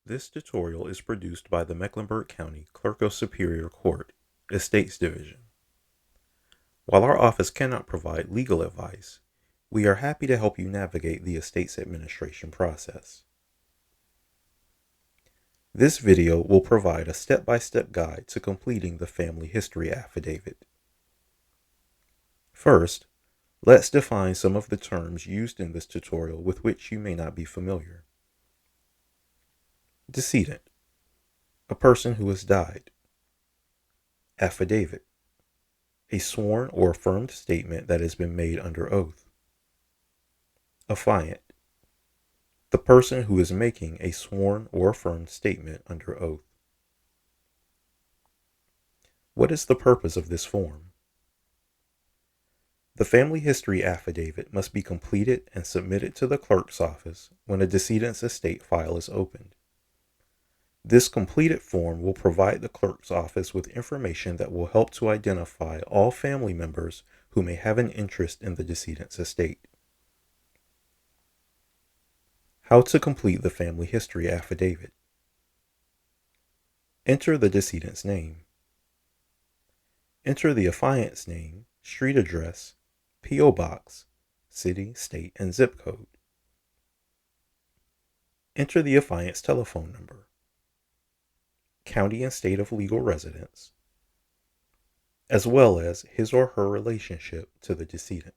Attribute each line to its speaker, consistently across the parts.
Speaker 1: This tutorial is produced by the Mecklenburg County Clerk of Superior Court, Estates Division. While our office cannot provide legal advice, we are happy to help you navigate the estates administration process. This video will provide a step-by-step guide to completing the Family History Affidavit. First, let's define some of the terms used in this tutorial with which you may not be familiar. Decedent, a person who has died. Affidavit, a sworn or affirmed statement that has been made under oath. Affiant, the person who is making a sworn or affirmed statement under oath. What is the purpose of this form? The Family History Affidavit must be completed and submitted to the clerk's office when a decedent's estate file is opened. This completed form will provide the clerk's office with information that will help to identify all family members who may have an interest in the decedent's estate. How to complete the Family History Affidavit. Enter the decedent's name. Enter the affiant's name, street address, P.O. Box, city, state, and zip code. Enter the affiant's telephone number, county and state of legal residence, as well as his or her relationship to the decedent.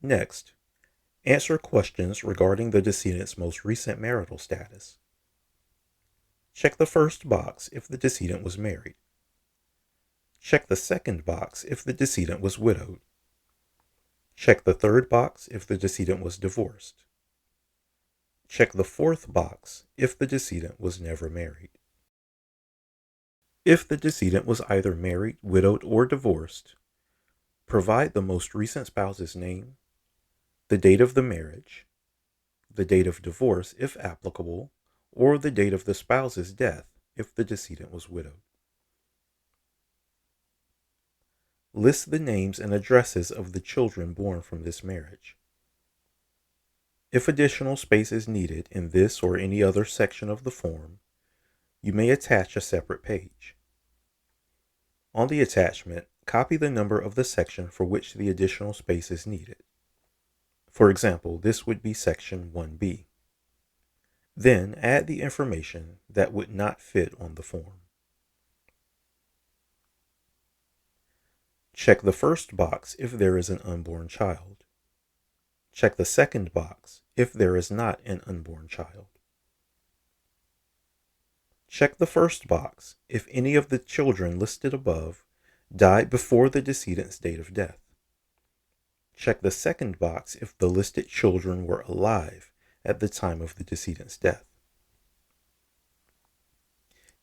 Speaker 1: Next, answer questions regarding the decedent's most recent marital status. Check the first box if the decedent was married. Check the second box if the decedent was widowed. Check the third box if the decedent was divorced. Check the fourth box if the decedent was never married. If the decedent was either married, widowed, or divorced, provide the most recent spouse's name, the date of the marriage, the date of divorce if applicable, or the date of the spouse's death if the decedent was widowed. List the names and addresses of the children born from this marriage. If additional space is needed in this or any other section of the form, you may attach a separate page. On the attachment, copy the number of the section for which the additional space is needed. For example, this would be section 1B. Then add the information that would not fit on the form. Check the first box if there is an unborn child. Check the second box if there is not an unborn child. Check the first box if any of the children listed above died before the decedent's date of death. Check the second box if the listed children were alive at the time of the decedent's death.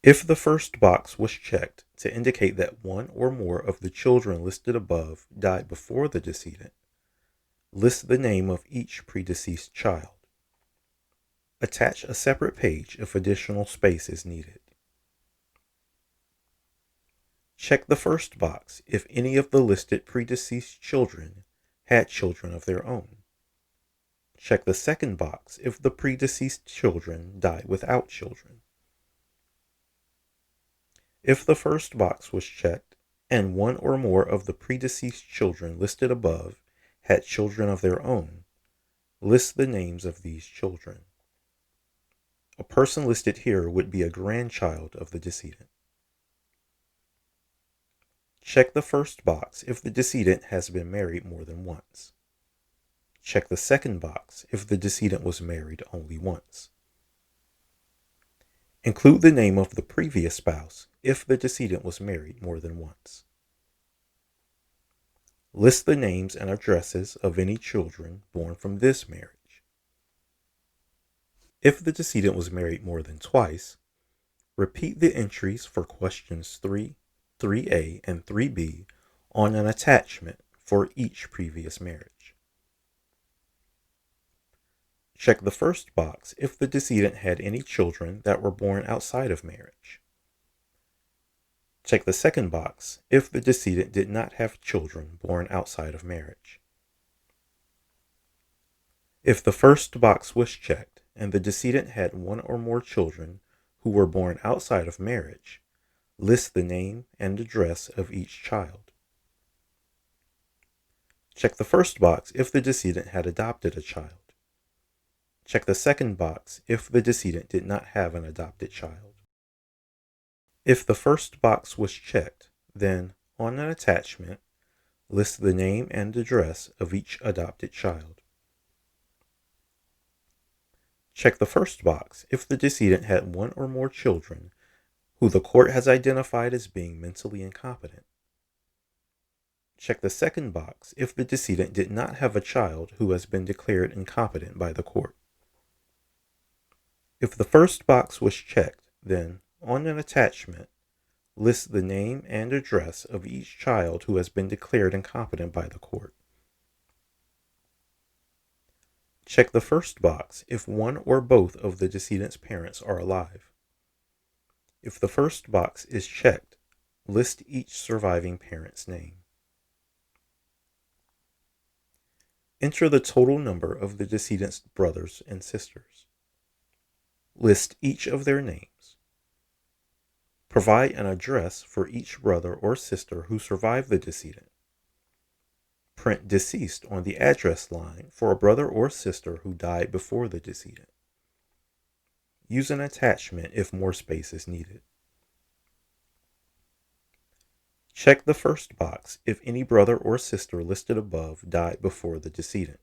Speaker 1: If the first box was checked to indicate that one or more of the children listed above died before the decedent, list the name of each predeceased child. Attach a separate page if additional space is needed. Check the first box if any of the listed predeceased children had children of their own. Check the second box if the predeceased children died without children. If the first box was checked and one or more of the predeceased children listed above had children of their own, list the names of these children. A person listed here would be a grandchild of the decedent. Check the first box if the decedent has been married more than once. Check the second box if the decedent was married only once. Include the name of the previous spouse if the decedent was married more than once. List the names and addresses of any children born from this marriage. If the decedent was married more than twice, repeat the entries for questions 3, 3A, and 3B on an attachment for each previous marriage. Check the first box if the decedent had any children that were born outside of marriage. Check the second box if the decedent did not have children born outside of marriage. If the first box was checked and the decedent had one or more children who were born outside of marriage, list the name and address of each child. Check the first box if the decedent had adopted a child. Check the second box if the decedent did not have an adopted child. If the first box was checked, then, on an attachment, list the name and address of each adopted child. Check the first box if the decedent had one or more children who the court has identified as being mentally incompetent. Check the second box if the decedent did not have a child who has been declared incompetent by the court. If the first box was checked, then, on an attachment, list the name and address of each child who has been declared incompetent by the court. Check the first box if one or both of the decedent's parents are alive. If the first box is checked, list each surviving parent's name. Enter the total number of the decedent's brothers and sisters. List each of their names. Provide an address for each brother or sister who survived the decedent. Print deceased on the address line for a brother or sister who died before the decedent. Use an attachment if more space is needed. Check the first box if any brother or sister listed above died before the decedent.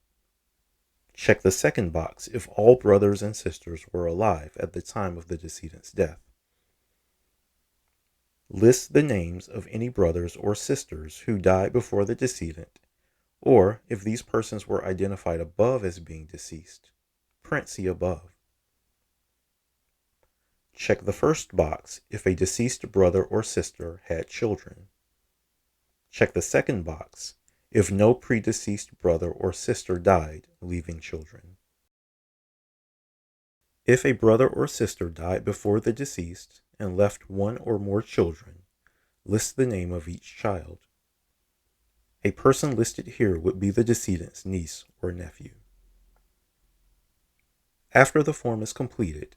Speaker 1: Check the second box if all brothers and sisters were alive at the time of the decedent's death. List the names of any brothers or sisters who died before the decedent, or if these persons were identified above as being deceased, print see above. Check the first box if a deceased brother or sister had children. Check the second box if no predeceased brother or sister died, leaving children. If a brother or sister died before the deceased and left one or more children, list the name of each child. A person listed here would be the decedent's niece or nephew. After the form is completed,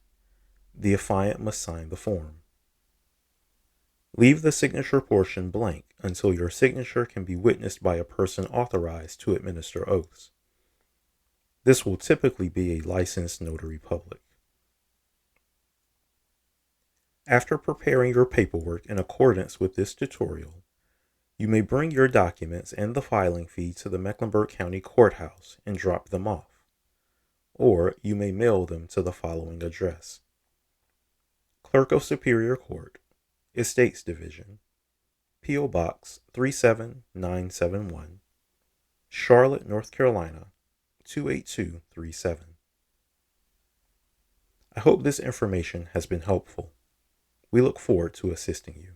Speaker 1: the affiant must sign the form. Leave the signature portion blank until your signature can be witnessed by a person authorized to administer oaths. This will typically be a licensed notary public. After preparing your paperwork in accordance with this tutorial, you may bring your documents and the filing fee to the Mecklenburg County Courthouse and drop them off, or you may mail them to the following address: Clerk of Superior Court, Estates Division, P.O. Box 37971, Charlotte, North Carolina 28237. I hope this information has been helpful. We look forward to assisting you.